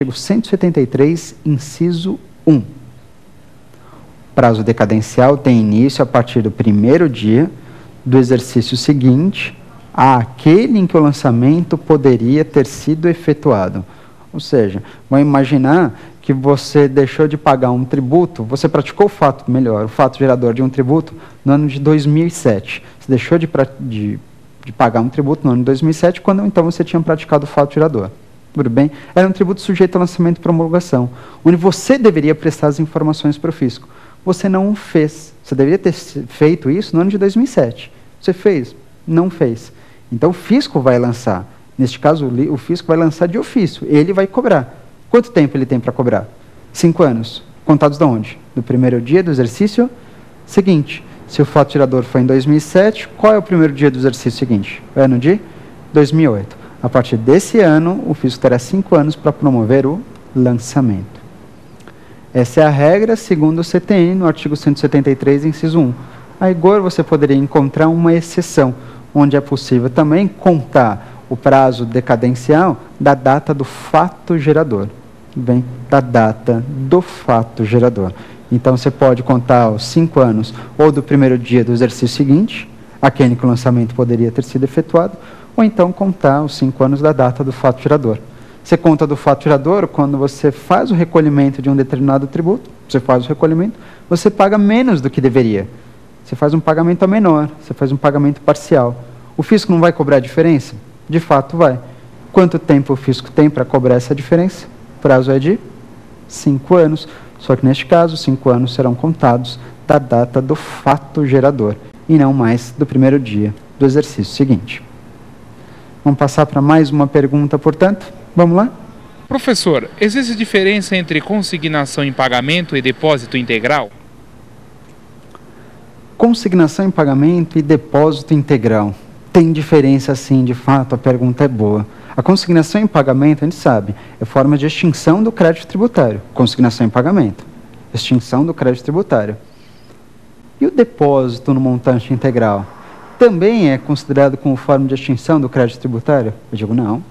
Artigo 173, inciso 1. Prazo decadencial tem início a partir do primeiro dia do exercício seguinte àquele em que o lançamento poderia ter sido efetuado. Ou seja, vamos imaginar que você deixou de pagar um tributo, você praticou o fato gerador de um tributo no ano de 2007. Você deixou de pagar um tributo no ano de 2007, quando então você tinha praticado o fato gerador. Tudo bem? Era um tributo sujeito a lançamento e promulgação, onde você deveria prestar as informações para o fisco. Você não fez. Você deveria ter feito isso no ano de 2007. Você fez? Não fez. Então o fisco vai lançar. Neste caso, o fisco vai lançar de ofício. Ele vai cobrar. Quanto tempo ele tem para cobrar? 5 anos. Contados de onde? Do primeiro dia do exercício seguinte. Se o fato gerador foi em 2007, qual é o primeiro dia do exercício seguinte? Ano de 2008. A partir desse ano, o fisco terá 5 anos para promover o lançamento. Essa é a regra segundo o CTN, no artigo 173, inciso 1. A rigor, você poderia encontrar uma exceção, onde é possível também contar o prazo decadencial da data do fato gerador. Bem, da data do fato gerador. Então, você pode contar os 5 anos ou do primeiro dia do exercício seguinte, aquele que o lançamento poderia ter sido efetuado, ou então contar os 5 anos da data do fato gerador. Você conta do fato gerador quando você faz o recolhimento de um determinado tributo, você faz o recolhimento, você paga menos do que deveria. Você faz um pagamento menor, você faz um pagamento parcial. O fisco não vai cobrar a diferença? De fato vai. Quanto tempo o fisco tem para cobrar essa diferença? O prazo é de 5 anos, só que neste caso, 5 anos serão contados da data do fato gerador, e não mais do primeiro dia do exercício seguinte. Vamos passar para mais uma pergunta, portanto. Vamos lá? Professor, existe diferença entre consignação em pagamento e depósito integral? Consignação em pagamento e depósito integral. Tem diferença sim, de fato, a pergunta é boa. A consignação em pagamento, a gente sabe, é forma de extinção do crédito tributário. Consignação em pagamento. Extinção do crédito tributário. E o depósito no montante integral? Também é considerado como forma de extinção do crédito tributário? Eu digo não.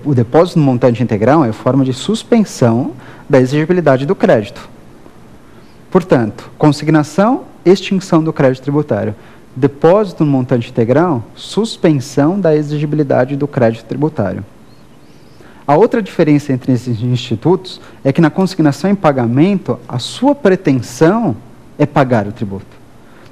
O depósito no montante integral é forma de suspensão da exigibilidade do crédito. Portanto, consignação, extinção do crédito tributário. Depósito no montante integral, suspensão da exigibilidade do crédito tributário. A outra diferença entre esses institutos é que na consignação em pagamento, a sua pretensão é pagar o tributo.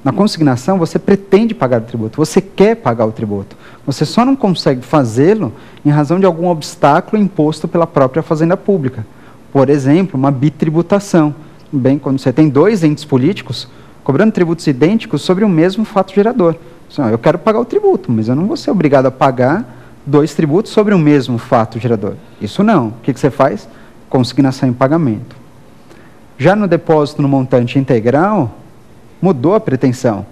Na consignação, você pretende pagar o tributo, você quer pagar o tributo. Você só não consegue fazê-lo em razão de algum obstáculo imposto pela própria Fazenda Pública. Por exemplo, uma bitributação. Bem, quando você tem 2 entes políticos cobrando tributos idênticos sobre o mesmo fato gerador. Eu quero pagar o tributo, mas eu não vou ser obrigado a pagar 2 tributos sobre o mesmo fato gerador. Isso não. O que você faz? Consignação em pagamento. Já no depósito no montante integral, mudou a pretensão.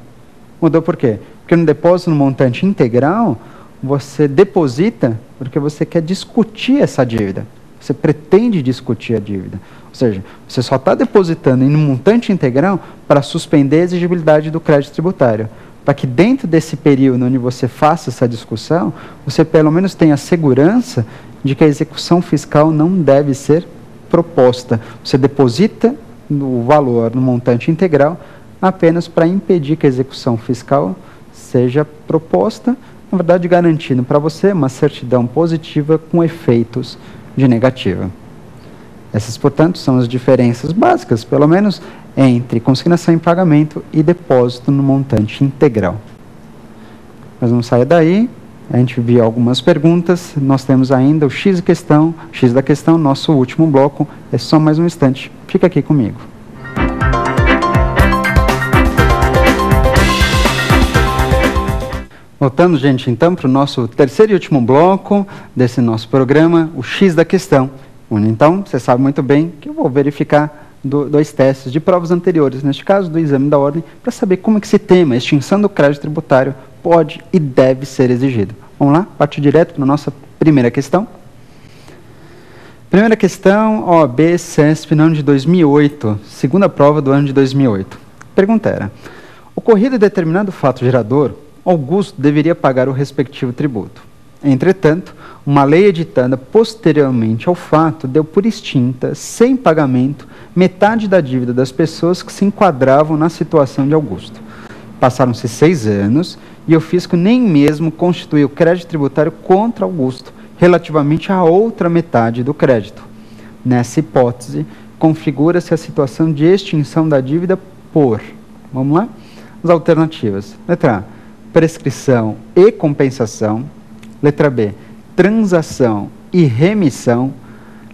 Mudou por quê? Porque no depósito no montante integral, você deposita porque você quer discutir essa dívida. Você pretende discutir a dívida. Ou seja, você só está depositando em um montante integral para suspender a exigibilidade do crédito tributário. Para que dentro desse período onde você faça essa discussão, você pelo menos tenha segurança de que a execução fiscal não deve ser proposta. Você deposita o valor no montante integral apenas para impedir que a execução fiscal seja proposta, na verdade garantindo para você uma certidão positiva com efeitos de negativa. Essas, portanto, são as diferenças básicas, pelo menos, entre consignação em pagamento e depósito no montante integral. Mas não saia daí, a gente viu algumas perguntas, nós temos ainda o X da questão, nosso último bloco, é só mais um instante. Fica aqui comigo. Voltando, gente, então, para o nosso terceiro e último bloco desse nosso programa, o X da questão. Então, você sabe muito bem que eu vou verificar 2 testes de provas anteriores, neste caso, do exame da ordem, para saber como é que esse tema, extinção do crédito tributário, pode e deve ser exigido. Vamos lá? Partir direto para a nossa primeira questão. Primeira questão, OAB CESP, no ano de 2008, segunda prova do ano de 2008. A pergunta era: ocorrido determinado fato gerador, Augusto deveria pagar o respectivo tributo. Entretanto, uma lei editada posteriormente ao fato deu por extinta, sem pagamento, metade da dívida das pessoas que se enquadravam na situação de Augusto. Passaram-se 6 anos e o fisco nem mesmo constituiu crédito tributário contra Augusto, relativamente à outra metade do crédito. Nessa hipótese, configura-se a situação de extinção da dívida por, vamos lá? As alternativas. Letra A, prescrição e compensação. Letra B, transação e remissão.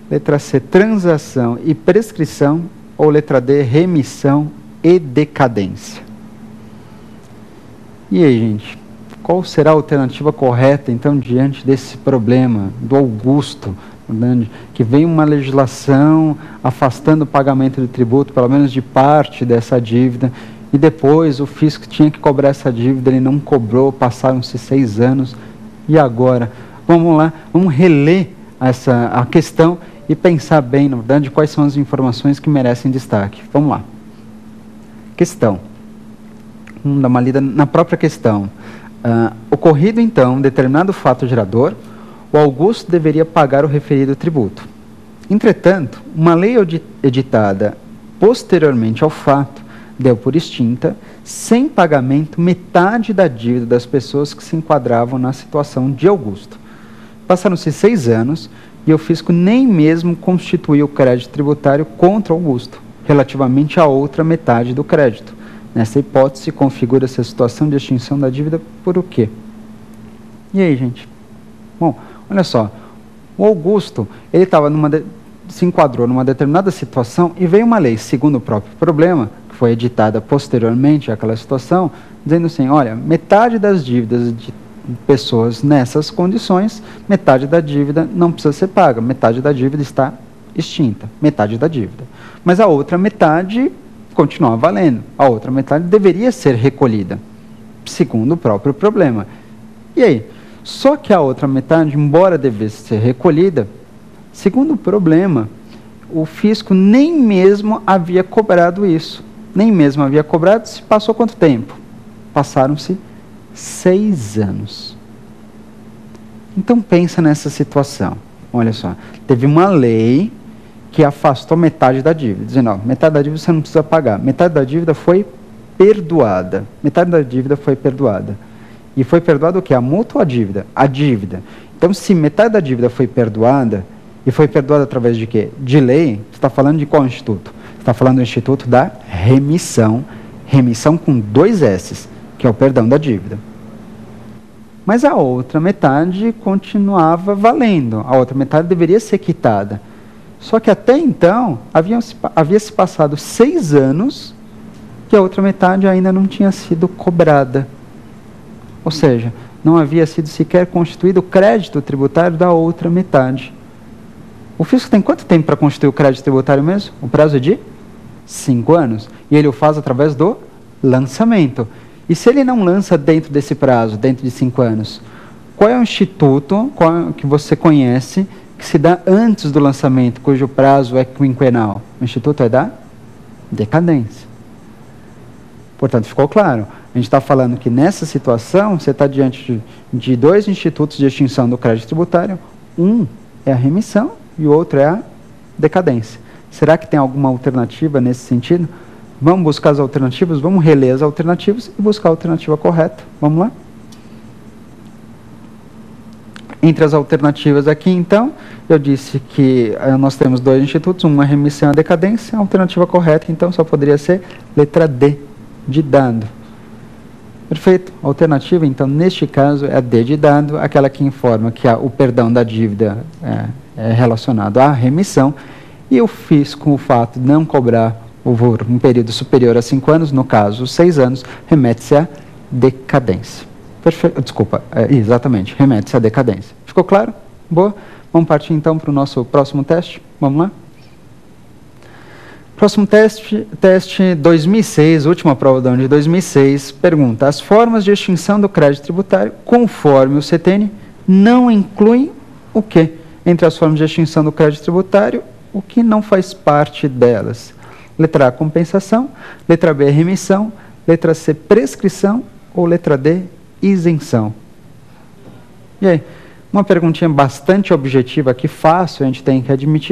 Letra C, transação e prescrição. Ou letra D, remissão e decadência. E aí, gente? Qual será a alternativa correta, então, diante desse problema do Augusto, que vem uma legislação afastando o pagamento de tributo, pelo menos de parte dessa dívida, e depois o fisco tinha que cobrar essa dívida, ele não cobrou, passaram-se 6 anos, e agora? Vamos lá, vamos reler a questão e pensar bem, na verdade, quais são as informações que merecem destaque. Vamos lá. Questão. Vamos dar uma lida na própria questão. Ocorrido, então, determinado fato gerador, o Augusto deveria pagar o referido tributo. Entretanto, uma lei editada posteriormente ao fato deu por extinta, sem pagamento, metade da dívida das pessoas que se enquadravam na situação de Augusto. Passaram-se 6 anos e o fisco nem mesmo constituiu crédito tributário contra Augusto, relativamente à outra metade do crédito. Nessa hipótese, configura-se a situação de extinção da dívida por o quê? E aí, gente? Bom, olha só, o Augusto, ele se enquadrou numa determinada situação e veio uma lei, segundo o próprio problema, que foi editada posteriormente àquela situação, dizendo assim, olha, metade das dívidas de pessoas nessas condições, metade da dívida não precisa ser paga, metade da dívida está extinta, metade da dívida. Mas a outra metade continua valendo, a outra metade deveria ser recolhida, segundo o próprio problema. E aí? Só que a outra metade, embora devesse ser recolhida, segundo o problema, o fisco nem mesmo havia cobrado isso. Nem mesmo havia cobrado, se passou quanto tempo? Passaram-se 6 anos. Então pensa nessa situação. Olha só, teve uma lei que afastou metade da dívida, dizendo, ó, metade da dívida você não precisa pagar, metade da dívida foi perdoada. Metade da dívida foi perdoada. E foi perdoado o quê? A multa ou a dívida? A dívida. Então, se metade da dívida foi perdoada, e foi perdoada através de quê? De lei, você está falando de qual instituto? Você está falando do instituto da remissão, remissão com 2 S's, que é o perdão da dívida. Mas a outra metade continuava valendo, a outra metade deveria ser quitada. Só que até então, havia se passado 6 anos que a outra metade ainda não tinha sido cobrada. Ou seja, não havia sido sequer constituído o crédito tributário da outra metade. O fisco tem quanto tempo para constituir o crédito tributário mesmo? O prazo é de 5 anos. E ele o faz através do lançamento. E se ele não lança dentro desse prazo, dentro de 5 anos, qual é o instituto que você conhece que se dá antes do lançamento, cujo prazo é quinquenal? O instituto é da decadência. Portanto, ficou claro. A gente está falando que nessa situação, você está diante de 2 institutos de extinção do crédito tributário. Um é a remissão e o outro é a decadência. Será que tem alguma alternativa nesse sentido? Vamos buscar as alternativas, vamos reler as alternativas e buscar a alternativa correta. Vamos lá? Entre as alternativas aqui, então, eu disse que nós temos 2 institutos, uma remissão e a decadência. A alternativa correta, então, só poderia ser letra D, de dado. Perfeito? A alternativa, então, neste caso, é a D de dado, aquela que informa que o perdão da dívida é relacionado à remissão e o fisco, o fato de não cobrar por um período superior a 5 anos, no caso, 6 anos, remete-se à decadência. Perfeito? Desculpa, exatamente, remete-se à decadência. Ficou claro? Boa? Vamos partir, então, para o nosso próximo teste? Vamos lá? Próximo teste 2006, última prova do ano de 2006, pergunta: as formas de extinção do crédito tributário, conforme o CTN, não incluem o quê? Entre as formas de extinção do crédito tributário, o que não faz parte delas? Letra A, compensação, letra B, remissão, letra C, prescrição ou letra D, isenção. E aí, Uma perguntinha bastante objetiva aqui, fácil, a gente tem que admitir.